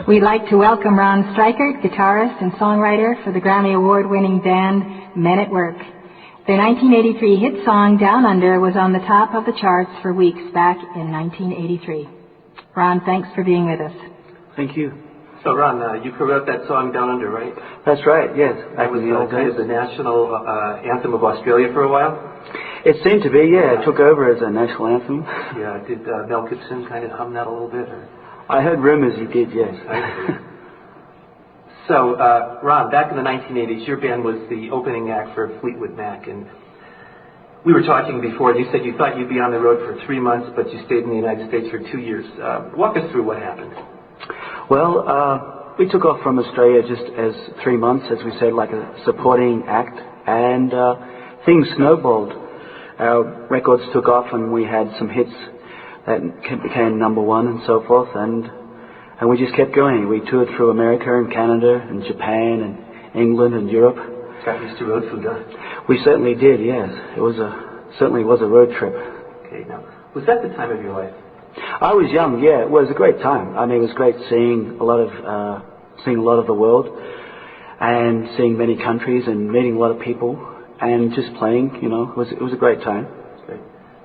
We'd like to welcome Ron Strykert, guitarist and songwriter for the Grammy Award-winning band Men at Work. Their 1983 hit song, Down Under, was on the top of the charts for weeks back in 1983. Ron, thanks for being with us. Thank you. So, Ron, you co-wrote that song Down Under, right? That's right, yes. That was kind of the national anthem of Australia for a while? It seemed to be, yeah. It took over as a national anthem. Yeah, did Mel Gibson kind of hum that a little bit? Or? I heard rumors he did, yes. I see. So, Ron, back in the 1980s, your band was the opening act for Fleetwood Mac, and we were talking before, and you said you thought you'd be on the road for 3 months, but you stayed in the United States for 2 years. Walk us through what happened. Well, we took off from Australia just as 3 months, as we said, like a supporting act, and things snowballed. Our records took off, and we had some hits that became #1 and so forth, and we just kept going. We toured through America and Canada and Japan and England and Europe. Got used to road food, huh? We certainly did, yes. It was certainly was a road trip. Okay, now, was that the time of your life? I was young, yeah. It was a great time. I mean, it was great seeing a lot of the world and seeing many countries and meeting a lot of people and just playing, you know. It was a great time. Great.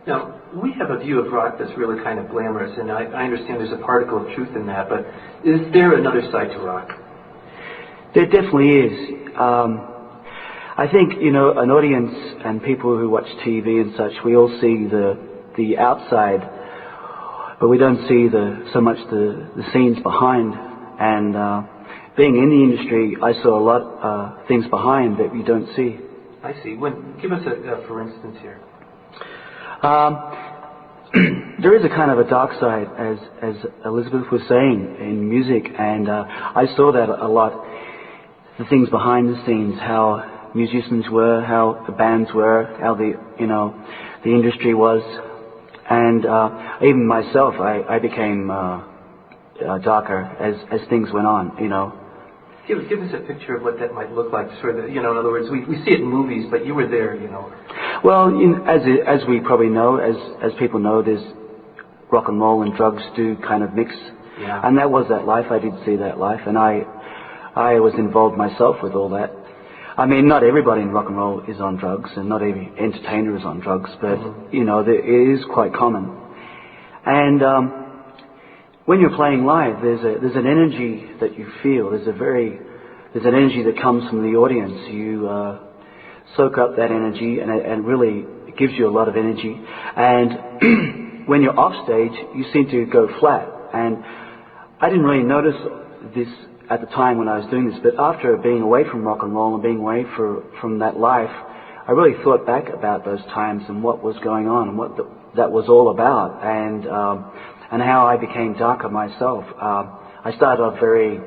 Now, we have a view of rock that's really kind of glamorous, and I understand there's a particle of truth in that, but is there another side to rock? There definitely is. I think, you know, an audience and people who watch TV and such, we all see the outside, but we don't see so much the scenes behind. And being in the industry, I saw a lot of things behind that you don't see. I see. Give us a for instance here. There is a kind of a dark side, as Elizabeth was saying, in music, and I saw that a lot. The things behind the scenes, how musicians were, how the bands were, how the industry was, and even myself, I became darker as things went on, you know. Give us a picture of what that might look like. Sort of, you know, in other words, we see it in movies, but you were there, you know. Well, as we probably know, as people know, there's rock and roll and drugs do kind of mix, yeah. And that was that life. I did see that life, and I was involved myself with all that. I mean, not everybody in rock and roll is on drugs, and not every entertainer is on drugs, but you know, it is quite common. And when you're playing live, there's an energy that you feel. There's an energy that comes from the audience. You soak up that energy, and really it gives you a lot of energy. And when you're off stage, you seem to go flat. And I didn't really notice this at the time when I was doing this, but after being away from rock and roll and being away from that life, I really thought back about those times and what was going on and what that was all about, and how I became darker myself. I started off very,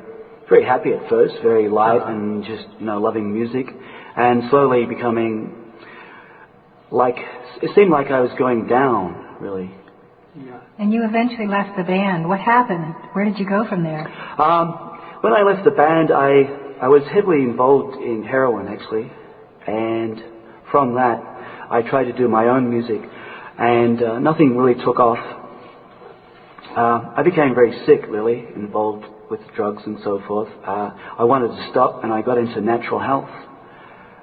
very happy at first, very light and just, you know, loving music, and slowly becoming it seemed like I was going down, really. Yeah. And you eventually left the band. What happened? Where did you go from there? When I left the band, I was heavily involved in heroin, actually, and from that, I tried to do my own music, and nothing really took off. I became very sick, really, involved with drugs and so forth. I wanted to stop, and I got into natural health.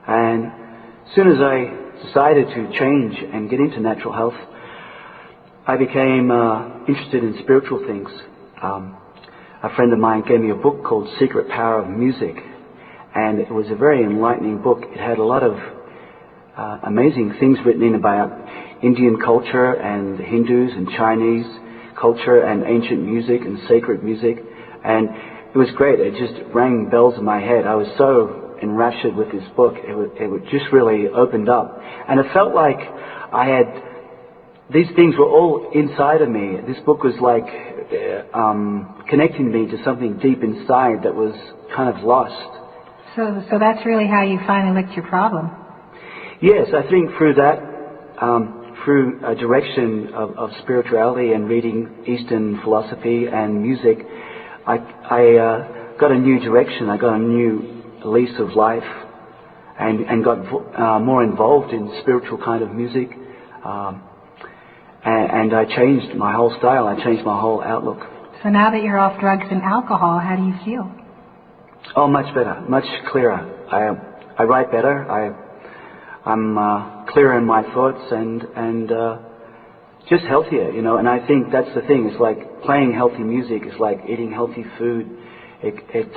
And as soon as I decided to change and get into natural health, I became interested in spiritual things. A friend of mine gave me a book called Secret Power of Music, and it was a very enlightening book. It had a lot of amazing things written in about Indian culture and Hindus and Chinese culture and ancient music and sacred music, and it was great. It just rang bells in my head. I was so enraptured with this book. It just really opened up, and it felt like I had these things were all inside of me. This book was like connecting me to something deep inside that was kind of lost. So that's really how you finally licked your problem. Yes, I think through that, through a direction of spirituality and reading Eastern philosophy and music, I got a new direction. I got a new lease of life, and got more involved in spiritual kind of music. And I changed my whole style. I changed my whole outlook. So now that you're off drugs and alcohol, how do you feel? Oh, much better, much clearer. I write better. I'm clearer in my thoughts and just healthier, you know. And I think that's the thing. It's like playing healthy music. It's like eating healthy food. It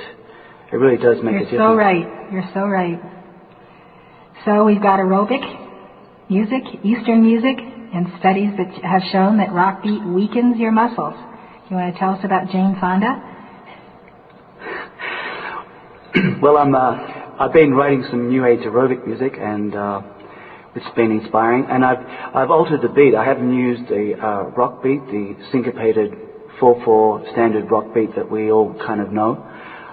really does make a difference. You're so right. You're so right. So we've got aerobic music, Eastern music, and studies that have shown that rock beat weakens your muscles. You want to tell us about Jane Fonda? Well, I've been writing some new age aerobic music, and it's been inspiring. And I've altered the beat. I haven't used the rock beat, the syncopated 4/4 standard rock beat that we all kind of know.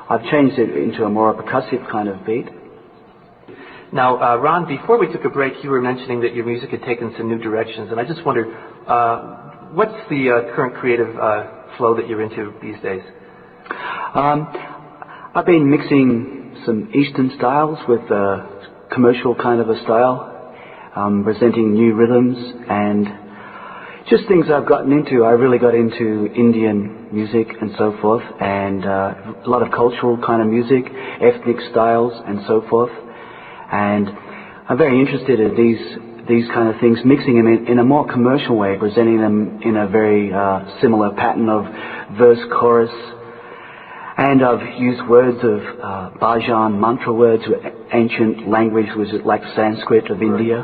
I've changed it into a more percussive kind of beat. Now, Ron, before we took a break, you were mentioning that your music had taken some new directions, and I just wondered, what's the current creative flow that you're into these days? I've been mixing some Eastern styles with a commercial kind of a style, presenting new rhythms and just things I've gotten into. I really got into Indian music and so forth, and a lot of cultural kind of music, ethnic styles and so forth. And I'm very interested in these kind of things, mixing them in a more commercial way, presenting them in a very similar pattern of verse, chorus. And I've used words of Bhajan, mantra words, ancient language, was it like Sanskrit of India.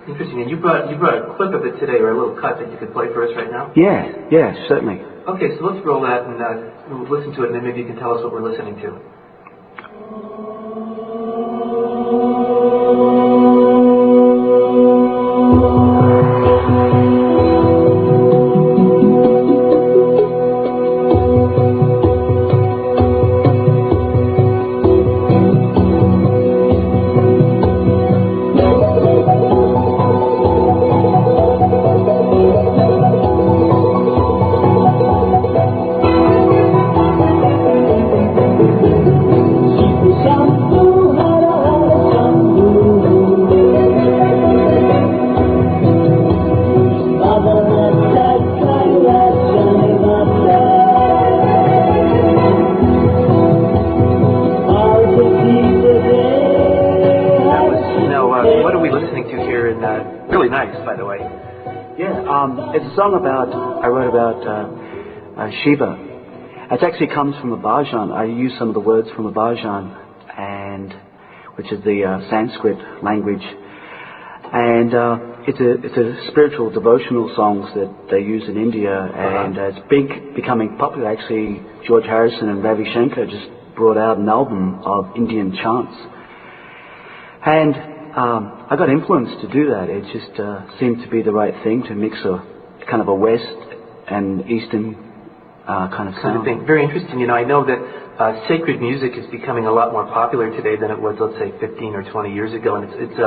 Interesting. And you brought a clip of it today, or a little cut that you could play for us right now? Yeah, certainly. Okay, so let's roll that and we'll listen to it, and then maybe you can tell us what we're listening to. It's a song I wrote about Shiva. It actually comes from a Bhajan. I use some of the words from a Bhajan, which is the Sanskrit language. And it's a spiritual devotional songs that they use in India, and it's becoming popular. Actually, George Harrison and Ravi Shankar just brought out an album of Indian chants. And I got influenced to do that. It just seemed to be the right thing to mix a kind of a West and Eastern kind of sound. Thing. Very interesting. You know, I know that sacred music is becoming a lot more popular today than it was, let's say, 15 or 20 years ago. And it's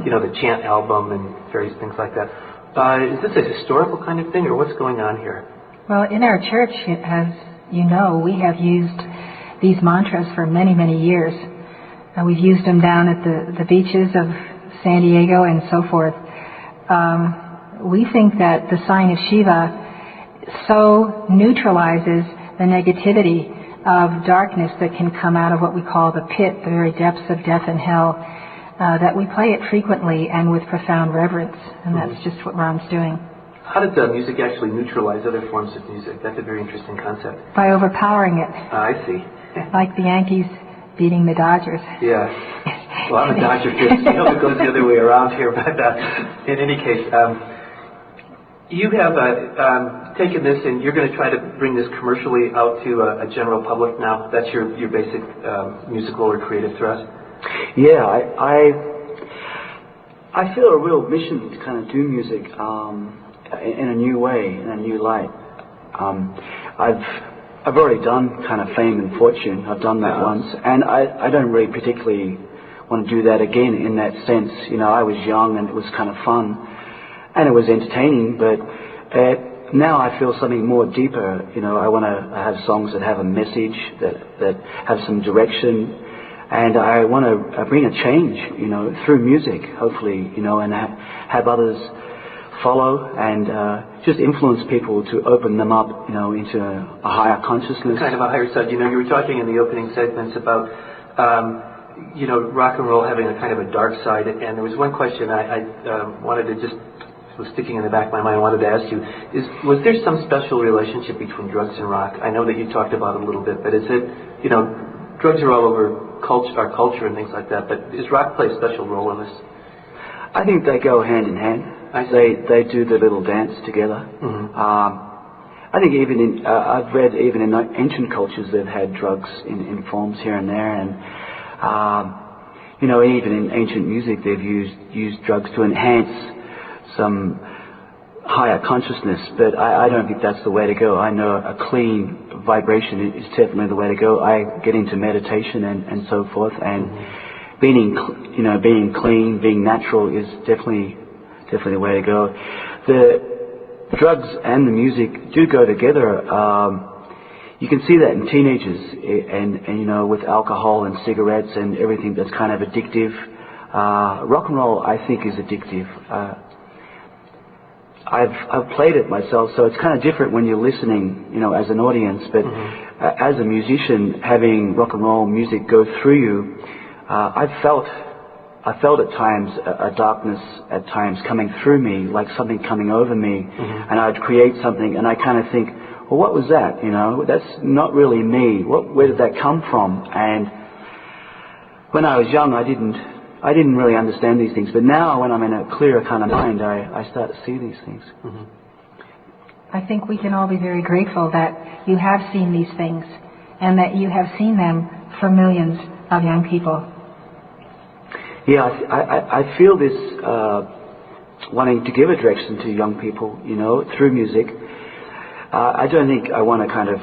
you know, the chant album and various things like that. Is this a historical kind of thing, or what's going on here? Well, in our church, as you know, we have used these mantras for many, many years. We've used them down at the beaches of San Diego and so forth. We think that the sign of Shiva so neutralizes the negativity of darkness that can come out of what we call the pit, the very depths of death and hell, that we play it frequently and with profound reverence, and that's just what Ron's doing. How did the music actually neutralize other forms of music? That's a very interesting concept. By overpowering it. I see. Like the Yankees beating the Dodgers. Yeah. Well, I'm a Dodger fan. You know, it goes the other way around here. But in any case, you have taken this and you're going to try to bring this commercially out to a general public now. That's your basic musical or creative thrust? Yeah, I feel a real mission to kind of do music in a new way, in a new light. I've already done kind of fame and fortune. I've done that once, and I don't really particularly want to do that again in that sense. You know, I was young and it was kind of fun, and it was entertaining, but now I feel something more deeper. You know, I want to have songs that have a message, that have some direction, and I want to bring a change, you know, through music, hopefully, you know, and have others follow and just influence people to open them up, into a higher consciousness. Kind of a higher side. You were talking in the opening segments about, rock and roll having a kind of a dark side. And there was one question I wanted to just, was sticking in the back of my mind, I wanted to ask you, was there some special relationship between drugs and rock? I know that you talked about it a little bit, but is it, drugs are all over our culture and things like that, but does rock play a special role in this? I think they go hand in hand. They do the little dance together. Mm-hmm. I think even I've read even in ancient cultures they've had drugs in forms here and there, and even in ancient music they've used drugs to enhance some higher consciousness. But I don't think that's the way to go. I know a clean vibration is definitely the way to go. I get into meditation and so forth, and being clean, being natural is definitely the way to go. The drugs and the music do go together. You can see that in teenagers, and with alcohol and cigarettes and everything that's kind of addictive. Rock and roll, I think, is addictive. I've played it myself, so it's kind of different when you're listening, as an audience. But as a musician, having rock and roll music go through you, I felt at times a darkness at times coming through me, like something coming over me, and I'd create something, and I kind of think, well, what was that? That's not really me. Where did that come from? And when I was young, I didn't really understand these things, but now when I'm in a clearer kind of mind, I start to see these things. I think we can all be very grateful that you have seen these things and that you have seen them for millions of young people. Yeah, I feel this wanting to give a direction to young people, through music. I don't think I want to kind of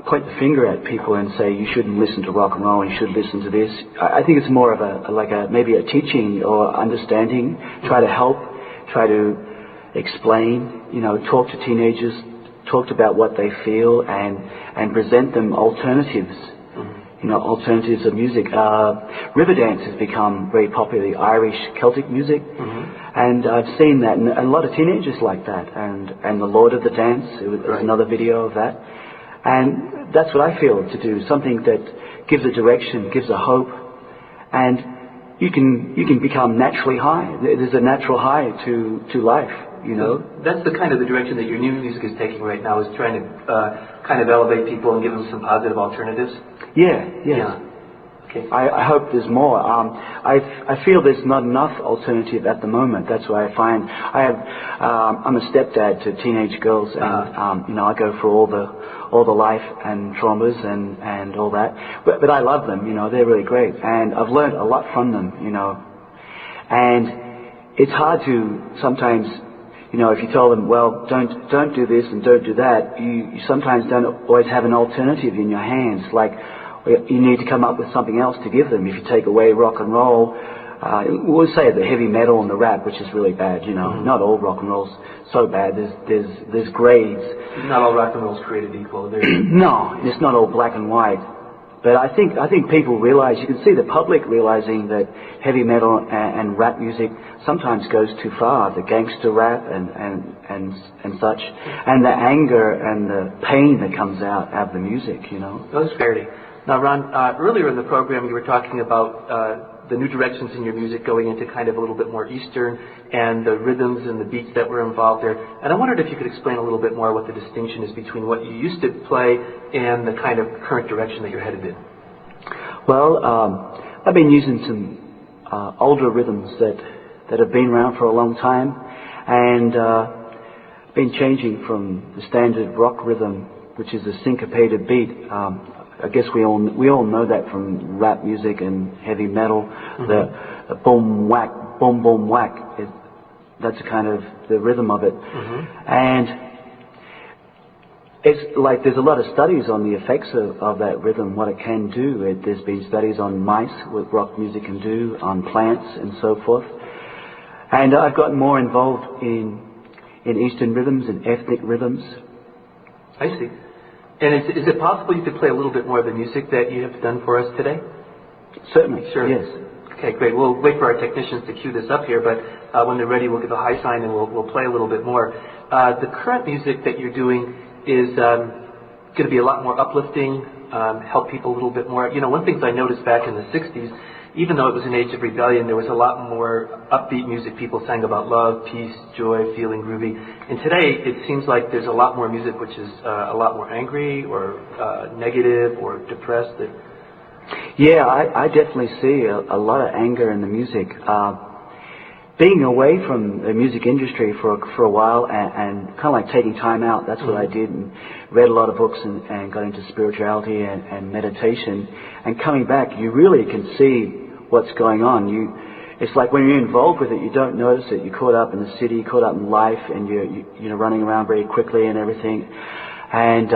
point the finger at people and say you shouldn't listen to rock and roll, you should listen to this. I think it's more of maybe a teaching or understanding, try to help, try to explain, talk to teenagers, talk about what they feel and present them alternatives, alternatives of music. River dance has become very popular, the Irish Celtic music, and I've seen that, and a lot of teenagers like that, and the Lord of the Dance, there's another video of that. And that's what I feel to do, something that gives a direction, gives a hope, and you can become naturally high. There's a natural high to life, So that's the kind of the direction that your new music is taking right now, is trying to kind of elevate people and give them some positive alternatives? Yeah. Okay. I hope there's more. I feel there's not enough alternative at the moment. That's what I find. I'm a stepdad to teenage girls, and I go for all the life and traumas and all that. But I love them. They're really great, and I've learned a lot from them. And it's hard to sometimes. If you tell them, well, don't do this and don't do that, you sometimes don't always have an alternative in your hands. Like, you need to come up with something else to give them. If you take away rock and roll, we'll say the heavy metal and the rap, which is really bad. Not all rock and roll's so bad. There's grades. Not all rock and roll's created equal. No, it's not all black and white. But I think people realize, you can see the public realizing that heavy metal and rap music sometimes goes too far, the gangster rap and such, and the anger and the pain that comes out of the music, Those fairly. Now, Ron, earlier in the program you were talking about the new directions in your music going into kind of a little bit more Eastern, and the rhythms and the beats that were involved there. And I wondered if you could explain a little bit more what the distinction is between what you used to play and the kind of current direction that you're headed in. Well, I've been using some older rhythms that have been around for a long time, and been changing from the standard rock rhythm, which is a syncopated beat. I guess we all know that from rap music and heavy metal, the boom whack, boom boom whack. That's kind of the rhythm of it, and it's like there's a lot of studies on the effects of that rhythm, what it can do. There's been studies on mice, what rock music can do, on plants and so forth. And I've gotten more involved in Eastern rhythms and ethnic rhythms. I see. And is it possible you could play a little bit more of the music that you have done for us today? Certainly, Sure. yes. Okay, great. We'll wait for our technicians to cue this up here, but when they're ready, we'll give a high sign and we'll play a little bit more. The current music that you're doing is going to be a lot more uplifting, help people a little bit more. You know, one thing I noticed back in the 60s, even though it was an age of rebellion, there was a lot more upbeat music. People sang about love, peace, joy, feeling groovy. And today, it seems like there's a lot more music which is a lot more angry or negative or depressed. Yeah, I definitely see a lot of anger in the music. Being away from the music industry for a while and kind of like taking time out, that's what I did, and read a lot of books and got into spirituality and meditation. And coming back, you really can see what's going on. It's like when you're involved with it, you don't notice it. You're caught up in the city, caught up in life, and you're running around very quickly and everything. And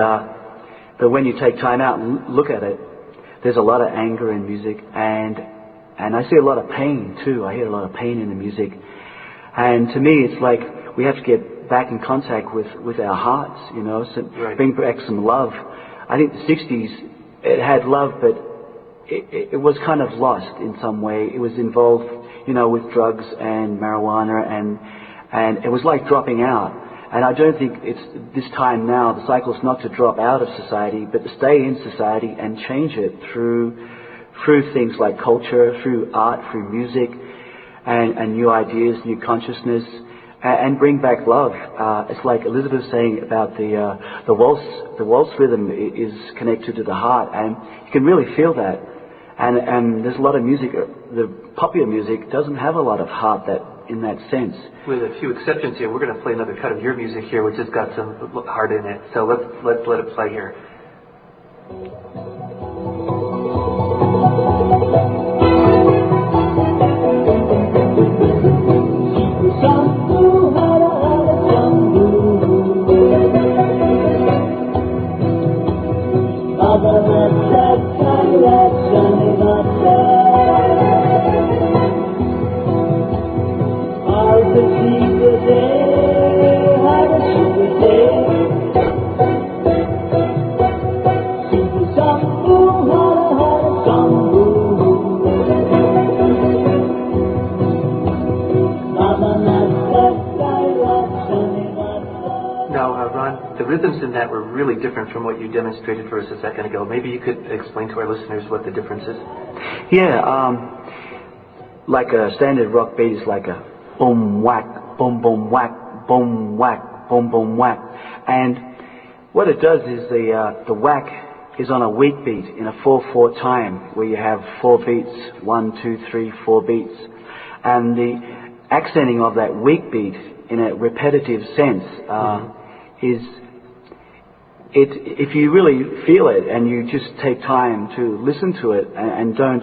but when you take time out and look at it, there's a lot of anger in music, and I see a lot of pain too. I hear a lot of pain in the music. And to me, it's like we have to get back in contact with our hearts, you know, so bring back some love. I think the 60s, it had love, but it was kind of lost in some way. It was involved, you know, with drugs and marijuana, and it was like dropping out. And I don't think it's this time now, the cycle's not to drop out of society, but to stay in society and change it through things like culture, through art, through music, and new ideas, new consciousness, and bring back love. It's like Elizabeth saying about the waltz rhythm is connected to the heart, and you can really feel that. And there's a lot of music, the popular music doesn't have a lot of heart in that sense. With a few exceptions here, we're going to play another cut of your music here, which has got some heart in it. So let's let it play here. The rhythms in that were really different from what you demonstrated for us a second ago. Maybe you could explain to our listeners what the difference is. Yeah, like a standard rock beat is like a boom whack, boom boom whack, boom whack, boom boom whack. And what it does is the whack is on a weak beat in a 4/4 time, where you have 4 beats, 1, 2, 3, 4 beats. And the accenting of that weak beat in a repetitive sense is if you really feel it and you just take time to listen to it and don't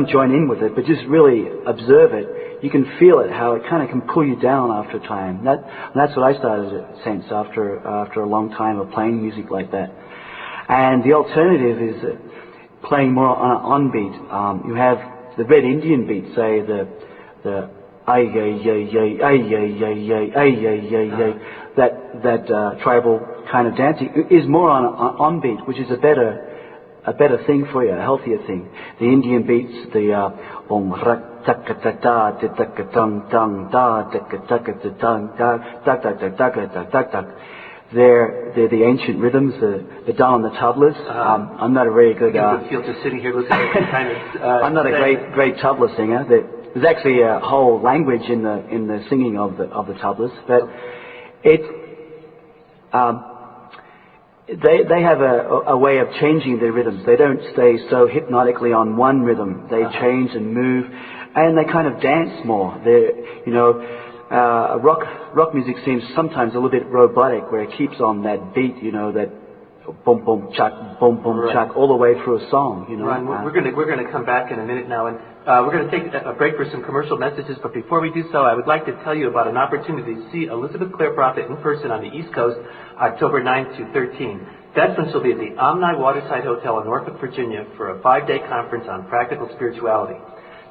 join in with it, but just really observe it, you can feel it, how it kind of can pull you down after time. That's what I started to sense after a long time of playing music like that. And the alternative is playing more on an on beat. You have the Red Indian beat, say the ay ay ay ay ay ay ay ay ay ay. That tribal kind of dancing is more on beat, which is a better thing for you, a healthier thing. The Indian beats, the om rak taka ta ta ta tung tung da taka taka ta tung da da da da da da da. They're the ancient rhythms, the done on the tablas. I'm not a very good. I feel just sitting here listening to kind of. I'm not a great tabla singer. There's actually a whole language in the singing of the tablas, but they have a way of changing their rhythms. They don't stay so hypnotically on one rhythm. They change and move, and they kind of dance more. Rock music seems sometimes a little bit robotic, where it keeps on that beat, that boom boom chuck, all the way through a song. Ron, we're going to come back in a minute now, and we're going to take a break for some commercial messages. But before we do so, I would like to tell you about an opportunity to see Elizabeth Clare Prophet in person on the East Coast, October 9th to 13th. That's when she'll be at the Omni Waterside Hotel in Norfolk, Virginia, for a 5-day conference on practical spirituality.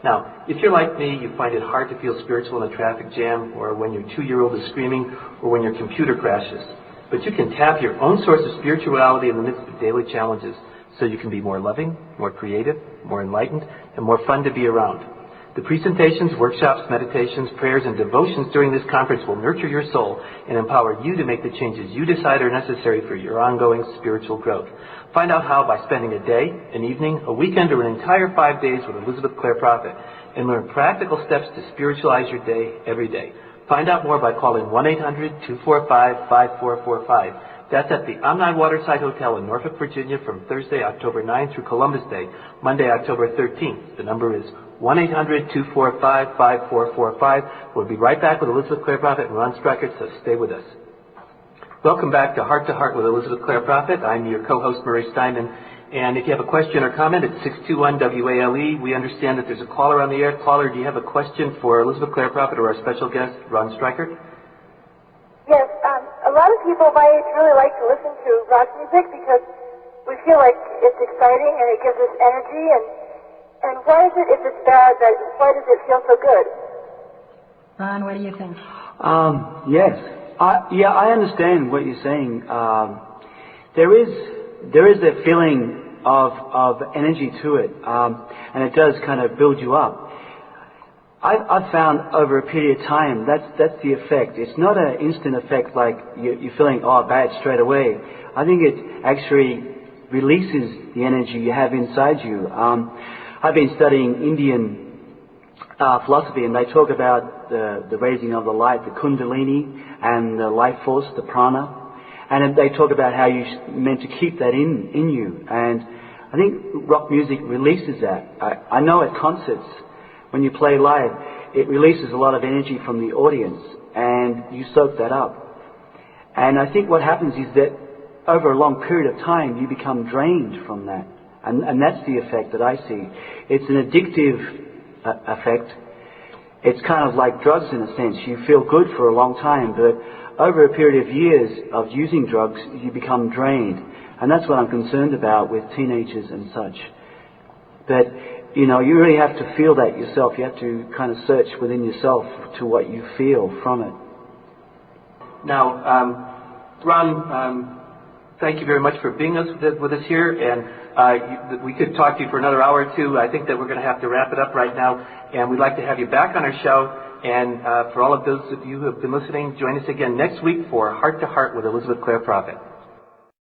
Now, if you're like me, you find it hard to feel spiritual in a traffic jam, or when your 2-year-old is screaming, or when your computer crashes. But you can tap your own source of spirituality in the midst of daily challenges. so you can be more loving, more creative, more enlightened, and more fun to be around. The presentations, workshops, meditations, prayers, and devotions during this conference will nurture your soul and empower you to make the changes you decide are necessary for your ongoing spiritual growth. Find out how by spending a day, an evening, a weekend, or an entire 5 days with Elizabeth Clare Prophet, and learn practical steps to spiritualize your day every day. Find out more by calling 1-800-245-5445. That's at the Omni Waterside Hotel in Norfolk, Virginia from Thursday, October 9th through Columbus Day, Monday, October 13th. The number is 1-800-245-5445. We'll be right back with Elizabeth Clare Prophet and Ron Strykert, so stay with us. Welcome back to Heart with Elizabeth Clare Prophet. I'm your co-host, Murray Steinman. And if you have a question or comment, it's 621-WALE. We understand that there's a caller on the air. Caller, do you have a question for Elizabeth Clare Prophet or our special guest, Ron Strykert? Yes, a lot of people my age really like to listen to rock music because we feel like it's exciting and it gives us energy. And why is it, if it's bad, why does it feel so good? Ron, what do you think? Yes. I understand what you're saying. There is a feeling of energy to it, and it does kind of build you up. I've found over a period of time that's the effect. It's not an instant effect like you're feeling bad straight away. I think it actually releases the energy you have inside you. I've been studying Indian philosophy, and they talk about the raising of the light, the kundalini, and the life force, the prana, and they talk about how you're meant to keep that in you. And I think rock music releases that. I know at concerts, when you play live, it releases a lot of energy from the audience, and you soak that up. And I think what happens is that over a long period of time, you become drained from that. And that's the effect that I see. It's an addictive effect. It's kind of like drugs in a sense. You feel good for a long time, but over a period of years of using drugs, you become drained. And that's what I'm concerned about with teenagers and such. That, you really have to feel that yourself. You have to kind of search within yourself to what you feel from it. Now, Ron, thank you very much for being with us here, and we could talk to you for another hour or two. I think that we're going to have to wrap it up right now, and we'd like to have you back on our show. And for all of those of you who have been listening, join us again next week for Heart to Heart with Elizabeth Clare Prophet.